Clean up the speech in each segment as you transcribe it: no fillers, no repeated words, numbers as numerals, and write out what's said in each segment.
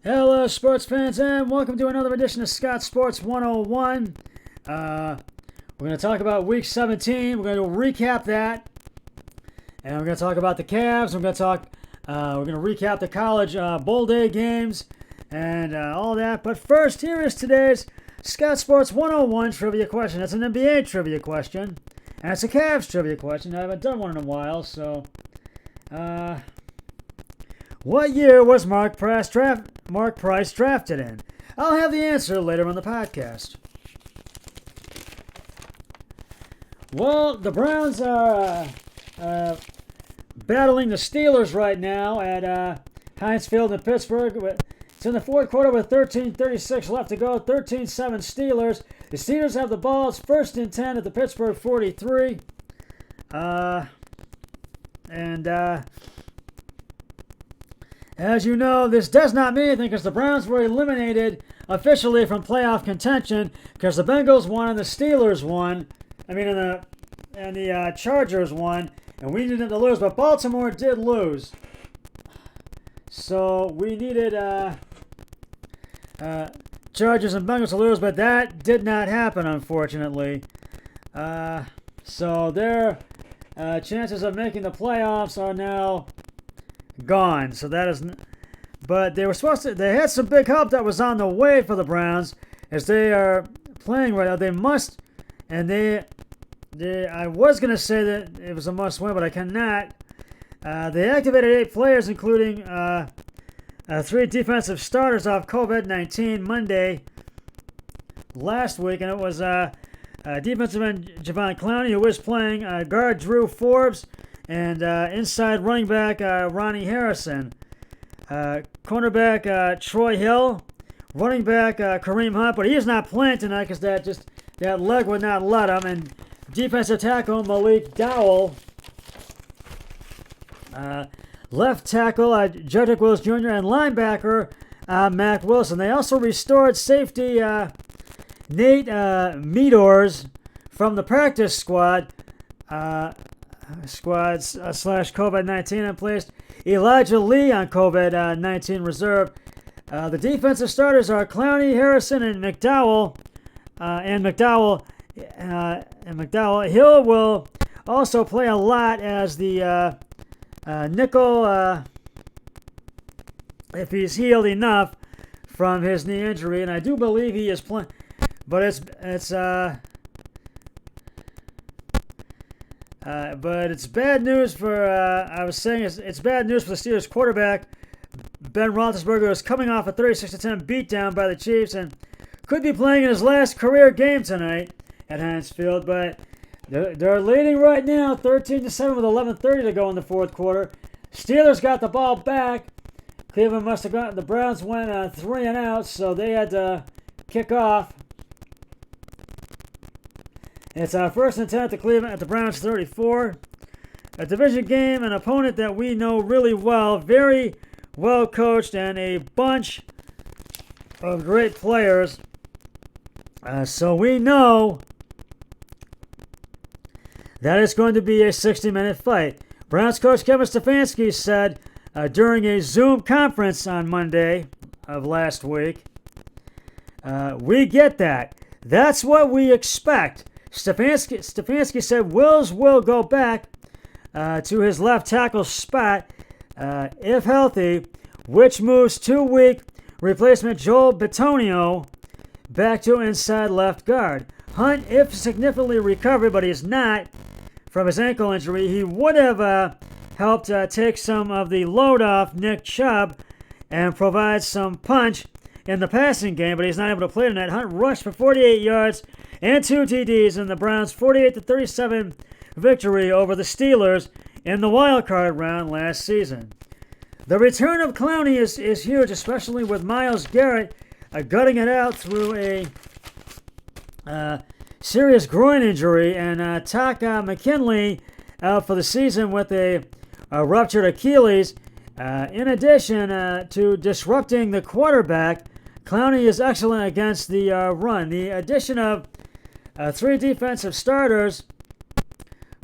Hello, sports fans, and welcome to another edition of Scott Sports 101. We're going to talk about Week 17. We're going to recap that, and we're going to talk about the Cavs. We're going to recap the college bowl day games and all that. But first, here is today's Scott Sports 101 trivia question. It's an NBA trivia question, and it's a Cavs trivia question. I haven't done one in a while, so what year was Mark Price drafted in? I'll have the answer later on the podcast. Well, the Browns are battling the Steelers right now at Heinz Field in Pittsburgh. It's in the fourth quarter with 13:36 left to go. 13-7 Steelers. The Steelers have the ball. It's 1st and 10 at the Pittsburgh 43. As you know, this does not mean anything because the Browns were eliminated officially from playoff contention because the Bengals won and the Steelers won. And the Chargers won, and we needed to lose, but Baltimore did lose. So we needed Chargers and Bengals to lose, but that did not happen, unfortunately. So their chances of making the playoffs are now gone. So that is, but they were supposed to. They had some big help that was on the way for the Browns as they are playing right now. They must, and I was gonna say that it was a must-win, but I cannot. They activated 8 players, including 3 defensive starters off COVID-19 Monday last week, and it was defensive end Jadeveon Clowney, who was playing, guard Drew Forbes, and inside running back Ronnie Harrison, cornerback Troy Hill, running back Kareem Hunt, but he is not playing tonight because that leg would not let him, and defensive tackle Malik Dowell, left tackle Jedrick Wills Jr., and linebacker Mack Wilson. They also restored safety Nate Meadors from the practice squad slash COVID-19 and placed Elijah Lee on COVID-19 reserve. The defensive starters are Clowney, Harrison, and McDowell. Hill will also play a lot as the nickel if he's healed enough from his knee injury, and I do believe he is playing. But it's bad news for it's bad news for the Steelers quarterback Ben Roethlisberger, is coming off a 36-10 beatdown by the Chiefs and could be playing in his last career game tonight at Heinz Field, but they're leading right now 13-7 with 11:30 to go in the fourth quarter. Steelers got the ball back. Cleveland must have gotten, the Browns went 3 and out, so they had to kick off. It's 1st and 10 at the Cleveland at the Browns 34. A division game, an opponent that we know really well, very well coached, and a bunch of great players. So we know that it's going to be a 60-minute fight. Browns coach Kevin Stefanski said during a Zoom conference on Monday of last week, we get that. That's what we expect. Stefanski said Wills will go back to his left tackle spot if healthy, which moves 2-week replacement Joel Bitonio back to inside left guard. Hunt, if significantly recovered, but he's not from his ankle injury, he would have helped take some of the load off Nick Chubb and provide some punch in the passing game, but he's not able to play tonight. Hunt rushed for 48 yards and 2 TDs in the Browns' 48-37 victory over the Steelers in the wild card round last season. The return of Clowney is huge, especially with Myles Garrett gutting it out through a serious groin injury, and Taka McKinley out for the season with a ruptured Achilles. In addition to disrupting the quarterback, Clowney is excellent against the run. The addition of 3 defensive starters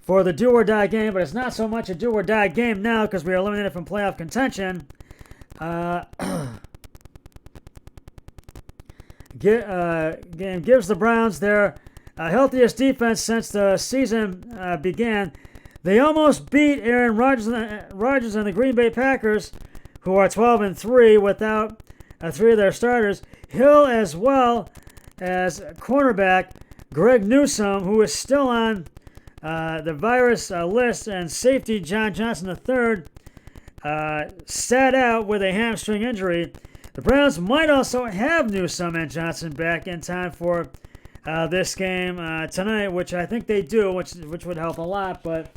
for the do-or-die game, but it's not so much a do-or-die game now because we are eliminated from playoff contention. gives the Browns their healthiest defense since the season began. They almost beat Aaron Rodgers and the Green Bay Packers, who are 12-3 without three of their starters. Hill, as well as cornerback Greg Newsome, who is still on the virus list, and safety John Johnson III sat out with a hamstring injury. The Browns might also have Newsome and Johnson back in time for this game tonight, which I think they do, which would help a lot. But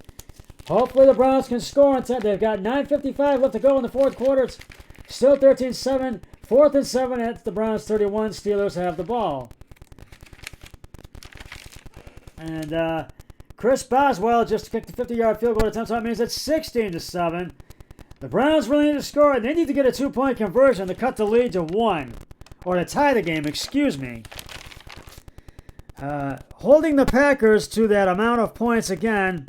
hopefully the Browns can score. They've got 9:55 left to go in the fourth quarter. It's still 13-7. 4th and 7 at the Browns 31. Steelers have the ball. And Chris Boswell just kicked a 50-yard field goal attempt, so that means it's 16-7. The Browns really need to score, and they need to get a 2-point conversion to cut the lead to 1. Or to tie the game, excuse me. Holding the Packers to that amount of points again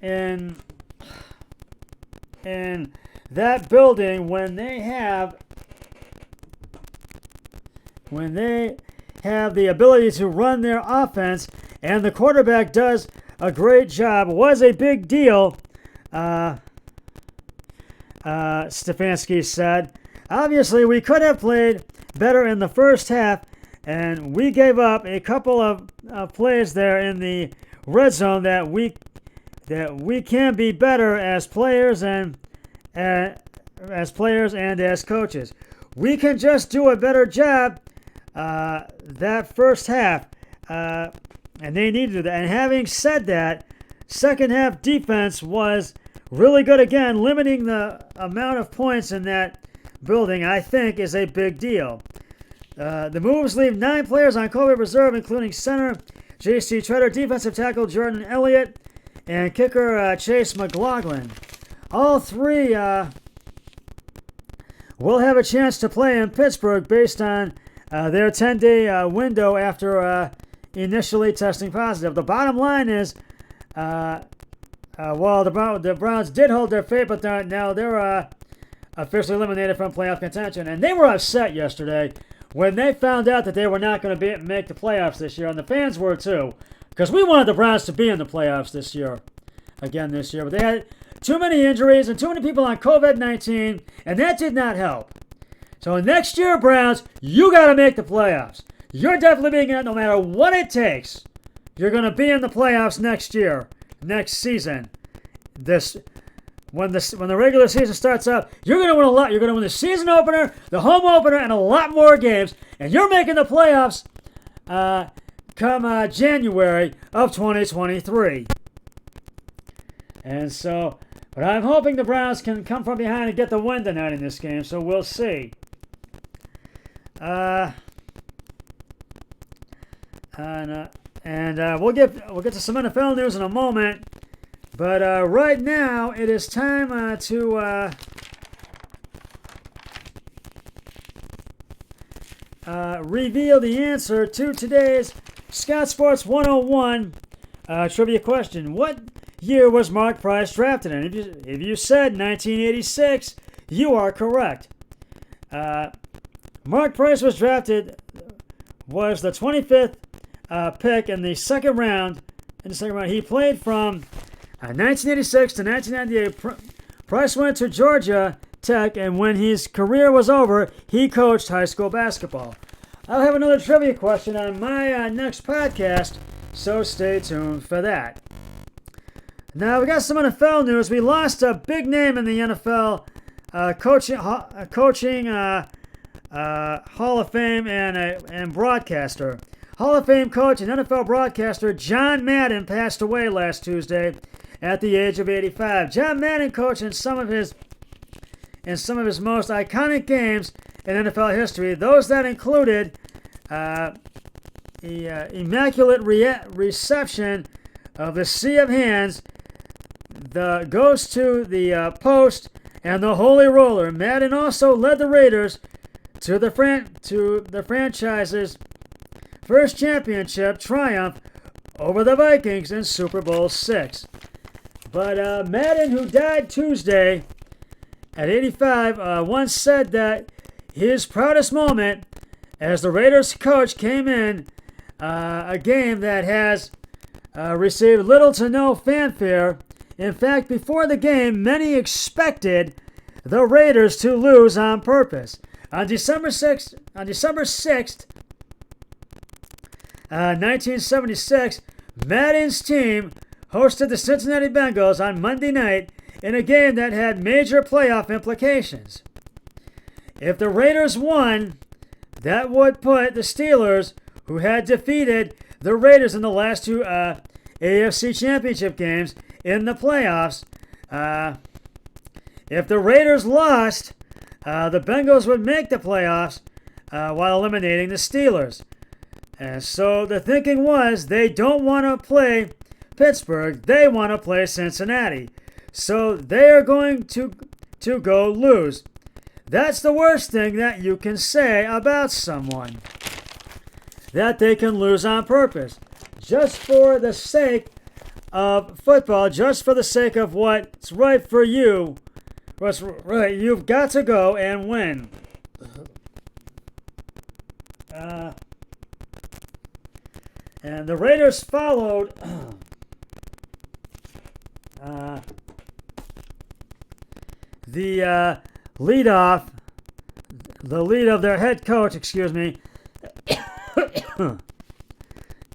in that building when they have the ability to run their offense, and the quarterback does a great job, was a big deal, Stefanski said. Obviously, we could have played better in the first half, and we gave up a couple of plays there in the red zone that we can be better as players and as coaches. We can just do a better job that first half, and they need to do that. And having said that, second half defense was really good again. Limiting the amount of points in that building, I think, is a big deal. The moves leave 9 players on COVID reserve, including center J.C. Treader, defensive tackle Jordan Elliott, and kicker Chase McLaughlin. All three will have a chance to play in Pittsburgh based on their 10-day window after initially testing positive. The bottom line is, the Browns did hold their fate, but now they're officially eliminated from playoff contention. And they were upset yesterday when they found out that they were not going to make the playoffs this year, and the fans were too, because we wanted the Browns to be in the playoffs this year, but they had too many injuries and too many people on COVID-19, and that did not help. So next year, Browns, you got to make the playoffs. You're definitely being in it no matter what it takes. You're going to be in the playoffs next year, next season. When the regular season starts up, you're going to win a lot. You're going to win the season opener, the home opener, and a lot more games. And you're making the playoffs come January of 2023. And so, but I'm hoping the Browns can come from behind and get the win tonight in this game. So we'll see. We'll get to some NFL news in a moment. But right now, it is time to reveal the answer to today's Scott Sports 101 trivia question. What year was Mark Price drafted in? If you said 1986, you are correct. Mark Price was the 25th pick in the second round. He played from 1986 to 1998. Price went to Georgia Tech, and when his career was over, he coached high school basketball. I'll have another trivia question on my next podcast, so stay tuned for that. Now, we got some NFL news. We lost a big name in the NFL coaching Hall of Fame and broadcaster. Hall of Fame coach and NFL broadcaster John Madden passed away last Tuesday at the age of 85. John Madden coached in some of his most iconic games in NFL history. Those that included the immaculate reception of the Sea of Hands, the Ghost to the Post, and the Holy Roller. Madden also led the Raiders to the franchise's first championship triumph over the Vikings in Super Bowl VI. But Madden, who died Tuesday at 85, once said that his proudest moment as the Raiders coach came in a game that has received little to no fanfare. In fact, before the game, many expected the Raiders to lose on purpose. On December 6th, 1976, Madden's team hosted the Cincinnati Bengals on Monday night in a game that had major playoff implications. If the Raiders won, that would put the Steelers, who had defeated the Raiders in the last two AFC Championship games, in the playoffs. If the Raiders lost, the Bengals would make the playoffs while eliminating the Steelers. And so the thinking was they don't want to play Pittsburgh, they want to play Cincinnati. So they are going to go lose. That's the worst thing that you can say about someone. That they can lose on purpose. Just for the sake of football, just for the sake of what's right for you, what's right, you've got to go and win. And the Raiders followed the lead of their head coach,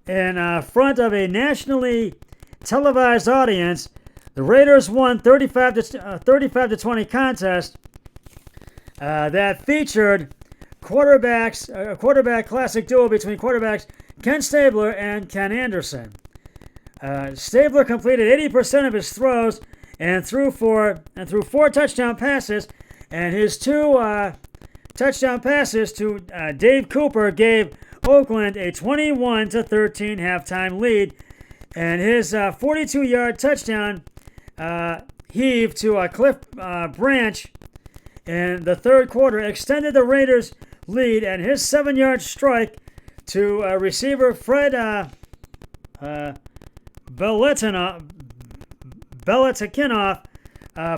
in front of a nationally televised audience. The Raiders won 35 to 20 contest that featured a quarterback classic duo between quarterbacks Ken Stabler and Ken Anderson. Stabler completed 80% of his throws and threw four touchdown passes, and his two touchdown passes to Dave Cooper gave Oakland a 21-13 halftime lead, and his 42-yard touchdown heave to Cliff Branch in the third quarter extended the Raiders' lead, and his 7-yard strike to receiver Fred Belichickinoff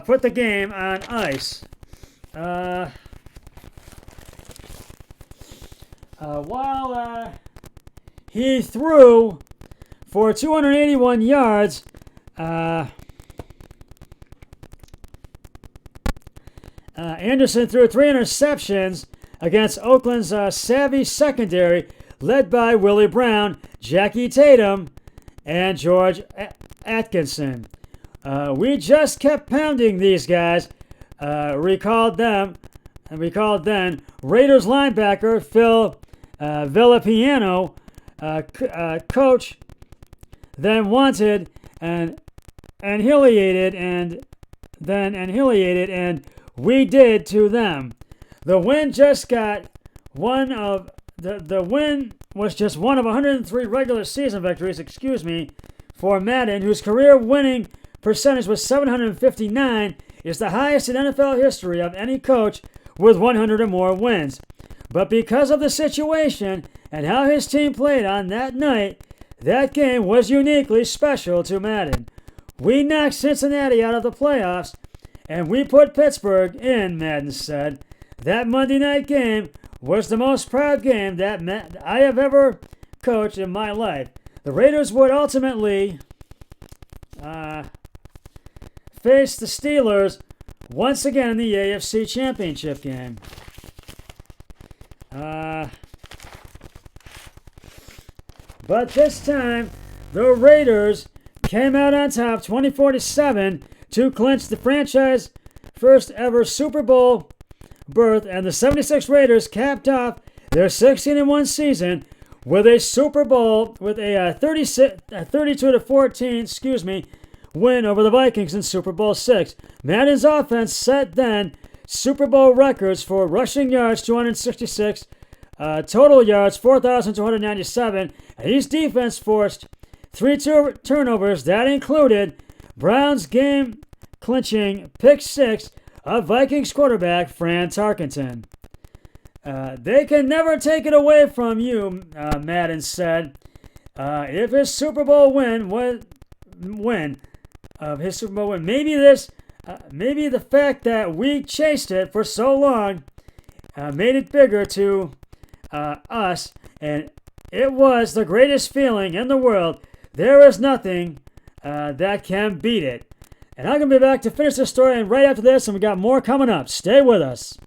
put the game on ice. While he threw for 281 yards, Anderson threw 3 interceptions against Oakland's savvy secondary, led by Willie Brown, Jackie Tatum, and George Atkinson. We just kept pounding these guys, recalled then Raiders linebacker Phil Villapiano. Coach then wanted and annihilated, and we did to them. The win was just one of 103 regular season victories, for Madden, whose career winning percentage was 759, is the highest in NFL history of any coach with 100 or more wins. But because of the situation and how his team played on that night, that game was uniquely special to Madden. We knocked Cincinnati out of the playoffs, and we put Pittsburgh in, Madden said. That Monday night game was the most proud game that I have ever coached in my life. The Raiders would ultimately face the Steelers once again in the AFC Championship game. But this time, the Raiders came out on top 24-7 to clinch the franchise first ever Super Bowl berth, and the 76 Raiders capped off their 16-1 season with a Super Bowl with a 32-14, win over the Vikings in Super Bowl VI. Madden's offense set then Super Bowl records for rushing yards, 266, total yards, 4,297, and his defense forced 3 turnovers that included Browns game-clinching pick 6 of Vikings quarterback Fran Tarkenton. They can never take it away from you, Madden said. If his Super Bowl win, maybe the fact that we chased it for so long made it bigger to us, and it was the greatest feeling in the world. There is nothing that can beat it. And I'm going to be back to finish this story and right after this, and we got more coming up. Stay with us.